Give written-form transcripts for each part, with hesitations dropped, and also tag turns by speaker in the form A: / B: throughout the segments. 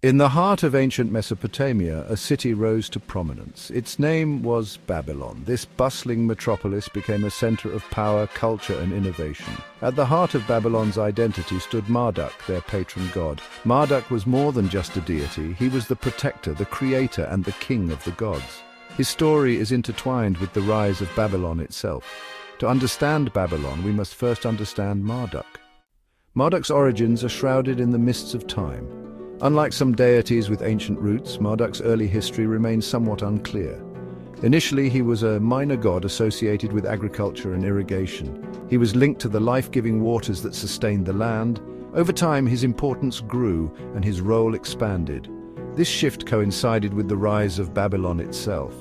A: In the heart of ancient Mesopotamia, a city rose to prominence. Its name was Babylon. This bustling metropolis became a center of power, culture, and innovation. At the heart of Babylon's identity stood Marduk, their patron god. Marduk was more than just a deity. He was the protector, the creator, and the king of the gods. His story is intertwined with the rise of Babylon itself. To understand Babylon, we must first understand Marduk. Marduk's origins are shrouded in the mists of time. Unlike some deities with ancient roots, Marduk's early history remains somewhat unclear. Initially, he was a minor god associated with agriculture and irrigation. He was linked to the life-giving waters that sustained the land. Over time, his importance grew and his role expanded. This shift coincided with the rise of Babylon itself.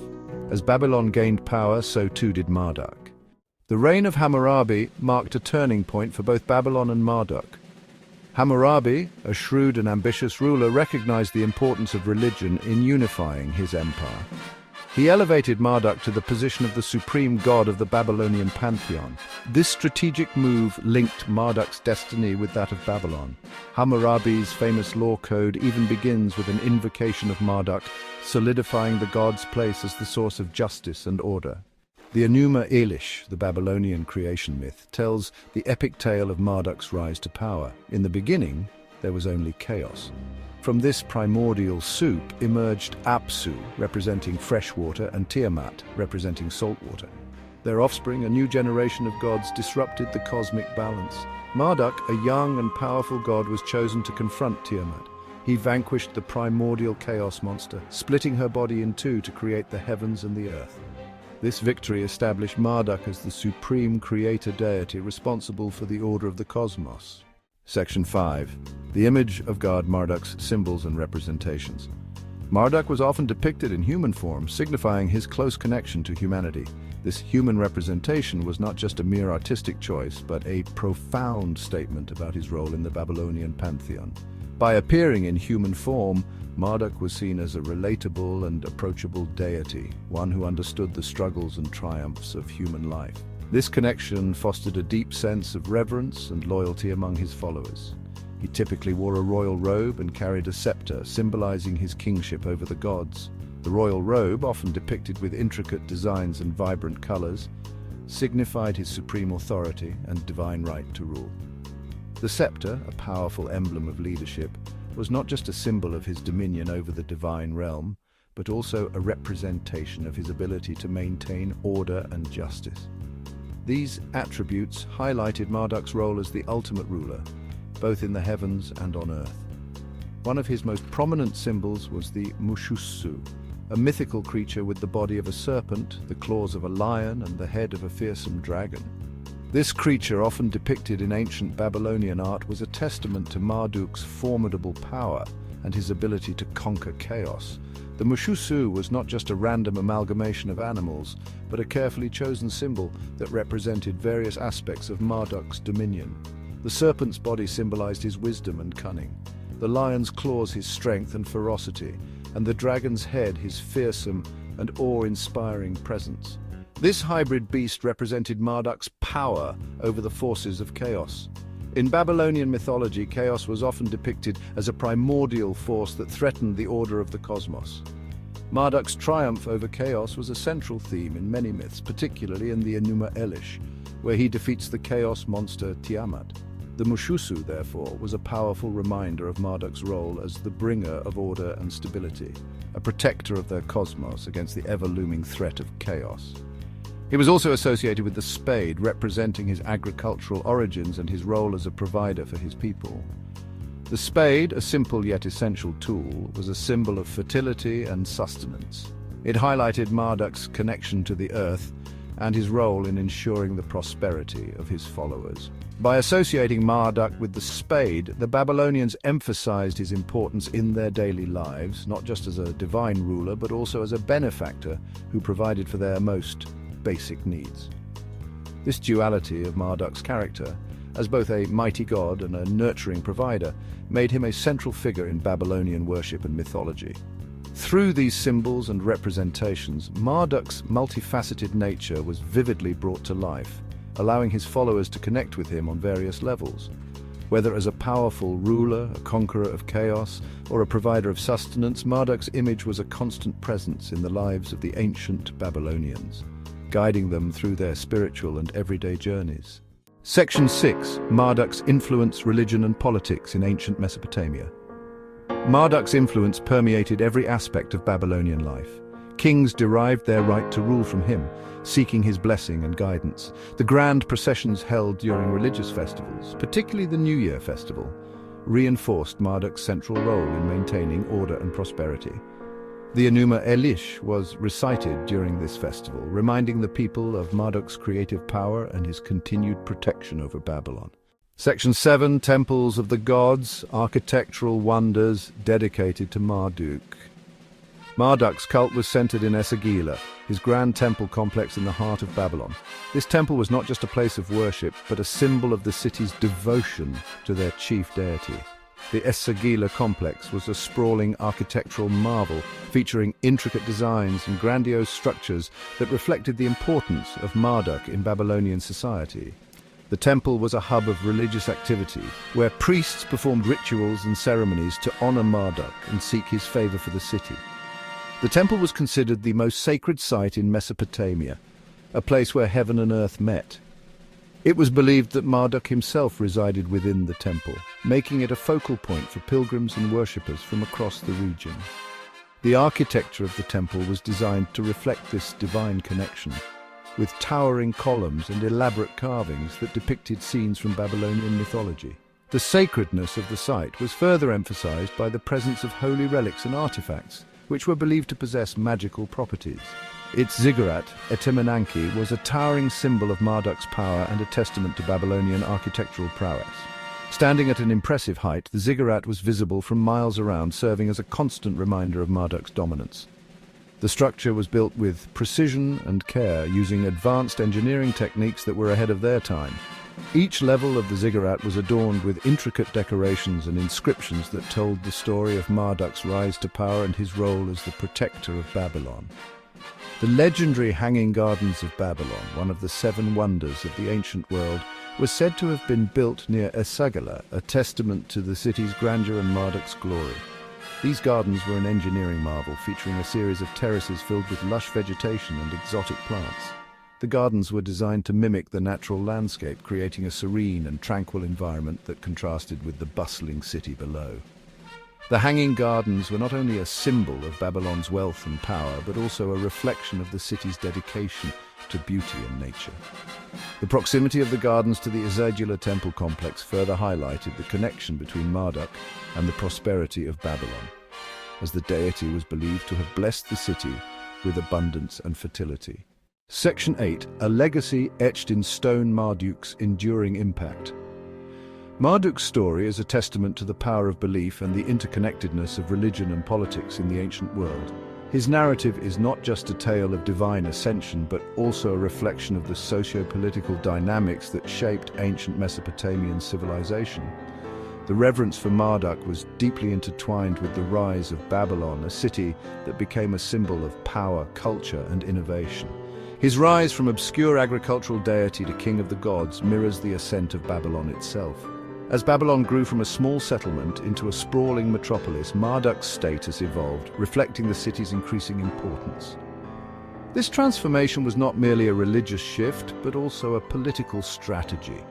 A: As Babylon gained power, so too did Marduk. The reign of Hammurabi marked a turning point for both Babylon and Marduk. Hammurabi, a shrewd and ambitious ruler, recognized the importance of religion in unifying his empire. He elevated Marduk to the position of the supreme god of the Babylonian pantheon. This strategic move linked Marduk's destiny with that of Babylon. Hammurabi's famous law code even begins with an invocation of Marduk, solidifying the god's place as the source of justice and order. The Enuma Elish, the Babylonian creation myth, tells the epic tale of Marduk's rise to power. In the beginning, there was only chaos. From this primordial soup emerged Apsu, representing fresh water, and Tiamat, representing salt water. Their offspring, a new generation of gods, disrupted the cosmic balance. Marduk, a young and powerful god, was chosen to confront Tiamat. He vanquished the primordial chaos monster, splitting her body in two to create the heavens and the earth. This victory established Marduk as the supreme creator deity responsible for the order of the cosmos. Section 5. The image of god Marduk's symbols and representations. Marduk was often depicted in human form, signifying his close connection to humanity. This human representation was not just a mere artistic choice, but a profound statement about his role in the Babylonian pantheon. By appearing in human form, Marduk was seen as a relatable and approachable deity, one who understood the struggles and triumphs of human life. This connection fostered a deep sense of reverence and loyalty among his followers. He typically wore a royal robe and carried a scepter, symbolizing his kingship over the gods. The royal robe, often depicted with intricate designs and vibrant colors, signified his supreme authority and divine right to rule. The scepter, a powerful emblem of leadership, was not just a symbol of his dominion over the divine realm, but also a representation of his ability to maintain order and justice. These attributes highlighted Marduk's role as the ultimate ruler, both in the heavens and on earth. One of his most prominent symbols was the Mushussu, a mythical creature with the body of a serpent, the claws of a lion, and the head of a fearsome dragon. This creature, often depicted in ancient Babylonian art, was a testament to Marduk's formidable power and his ability to conquer chaos. The Mushussu was not just a random amalgamation of animals, but a carefully chosen symbol that represented various aspects of Marduk's dominion. The serpent's body symbolized his wisdom and cunning, the lion's claws his strength and ferocity, and the dragon's head his fearsome and awe-inspiring presence. This hybrid beast represented Marduk's power over the forces of chaos. In Babylonian mythology, chaos was often depicted as a primordial force that threatened the order of the cosmos. Marduk's triumph over chaos was a central theme in many myths, particularly in the Enuma Elish, where he defeats the chaos monster Tiamat. The Mushussu, therefore, was a powerful reminder of Marduk's role as the bringer of order and stability, a protector of the cosmos against the ever-looming threat of chaos. He was also associated with the spade, representing his agricultural origins and his role as a provider for his people. The spade, a simple yet essential tool, was a symbol of fertility and sustenance. It highlighted Marduk's connection to the earth and his role in ensuring the prosperity of his followers. By associating Marduk with the spade, the Babylonians emphasized his importance in their daily lives, not just as a divine ruler, but also as a benefactor who provided for their most basic needs. This duality of Marduk's character, as both a mighty god and a nurturing provider, made him a central figure in Babylonian worship and mythology. Through these symbols and representations, Marduk's multifaceted nature was vividly brought to life, allowing his followers to connect with him on various levels. Whether as a powerful ruler, a conqueror of chaos, or a provider of sustenance, Marduk's image was a constant presence in the lives of the ancient Babylonians, guiding them through their spiritual and everyday journeys. Section 6. Marduk's influence, religion and politics in ancient Mesopotamia. Marduk's influence permeated every aspect of Babylonian life. Kings derived their right to rule from him, seeking his blessing and guidance. The grand processions held during religious festivals, particularly the New Year festival, reinforced Marduk's central role in maintaining order and prosperity. The Enuma Elish was recited during this festival, reminding the people of Marduk's creative power and his continued protection over Babylon. Section 7. Temples of the Gods, architectural wonders dedicated to Marduk. Marduk's cult was centered in Esagila, his grand temple complex in the heart of Babylon. This temple was not just a place of worship, but a symbol of the city's devotion to their chief deity. The Esagila complex was a sprawling architectural marvel, featuring intricate designs and grandiose structures that reflected the importance of Marduk in Babylonian society. The temple was a hub of religious activity, where priests performed rituals and ceremonies to honor Marduk and seek his favor for the city. The temple was considered the most sacred site in Mesopotamia, a place where heaven and earth met. It was believed that Marduk himself resided within the temple, making it a focal point for pilgrims and worshippers from across the region. The architecture of the temple was designed to reflect this divine connection, with towering columns and elaborate carvings that depicted scenes from Babylonian mythology. The sacredness of the site was further emphasized by the presence of holy relics and artifacts, which were believed to possess magical properties. Its ziggurat, Etemenanki, was a towering symbol of Marduk's power and a testament to Babylonian architectural prowess. Standing at an impressive height, the ziggurat was visible from miles around, serving as a constant reminder of Marduk's dominance. The structure was built with precision and care, using advanced engineering techniques that were ahead of their time. Each level of the ziggurat was adorned with intricate decorations and inscriptions that told the story of Marduk's rise to power and his role as the protector of Babylon. The legendary Hanging Gardens of Babylon, one of the 7 wonders of the ancient world, was said to have been built near Esagila, a testament to the city's grandeur and Marduk's glory. These gardens were an engineering marvel, featuring a series of terraces filled with lush vegetation and exotic plants. The gardens were designed to mimic the natural landscape, creating a serene and tranquil environment that contrasted with the bustling city below. The Hanging Gardens were not only a symbol of Babylon's wealth and power, but also a reflection of the city's dedication to beauty and nature. The proximity of the gardens to the Esagila temple complex further highlighted the connection between Marduk and the prosperity of Babylon, as the deity was believed to have blessed the city with abundance and fertility. Section 8. A legacy etched in stone. Marduk's enduring impact. Marduk's story is a testament to the power of belief and the interconnectedness of religion and politics in the ancient world. His narrative is not just a tale of divine ascension, but also a reflection of the socio-political dynamics that shaped ancient Mesopotamian civilization. The reverence for Marduk was deeply intertwined with the rise of Babylon, a city that became a symbol of power, culture, and innovation. His rise from obscure agricultural deity to king of the gods mirrors the ascent of Babylon itself. As Babylon grew from a small settlement into a sprawling metropolis, Marduk's status evolved, reflecting the city's increasing importance. This transformation was not merely a religious shift, but also a political strategy,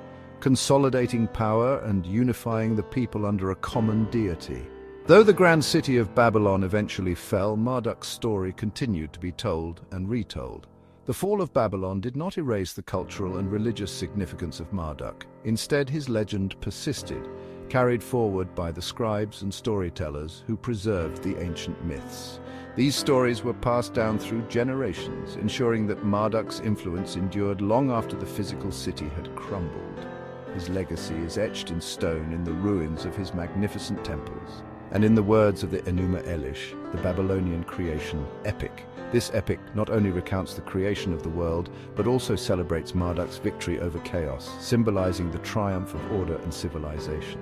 A: consolidating power and unifying the people under a common deity. Though the grand city of Babylon eventually fell, Marduk's story continued to be told and retold. The fall of Babylon did not erase the cultural and religious significance of Marduk. Instead, his legend persisted, carried forward by the scribes and storytellers who preserved the ancient myths. These stories were passed down through generations, ensuring that Marduk's influence endured long after the physical city had crumbled. His legacy is etched in stone in the ruins of his magnificent temples. And in the words of the Enuma Elish, the Babylonian creation epic, this epic not only recounts the creation of the world, but also celebrates Marduk's victory over chaos, symbolizing the triumph of order and civilization.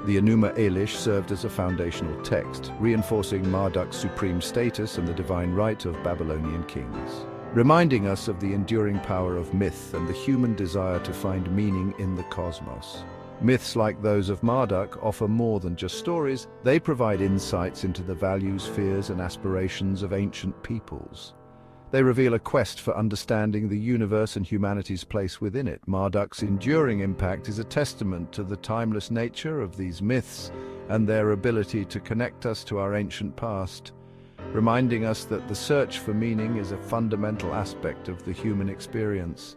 A: The Enuma Elish served as a foundational text, reinforcing Marduk's supreme status and the divine right of Babylonian kings, reminding us of the enduring power of myth and the human desire to find meaning in the cosmos. Myths like those of Marduk offer more than just stories. They provide insights into the values, fears, and aspirations of ancient peoples. They reveal a quest for understanding the universe and humanity's place within it. Marduk's enduring impact is a testament to the timeless nature of these myths and their ability to connect us to our ancient past, reminding us that the search for meaning is a fundamental aspect of the human experience.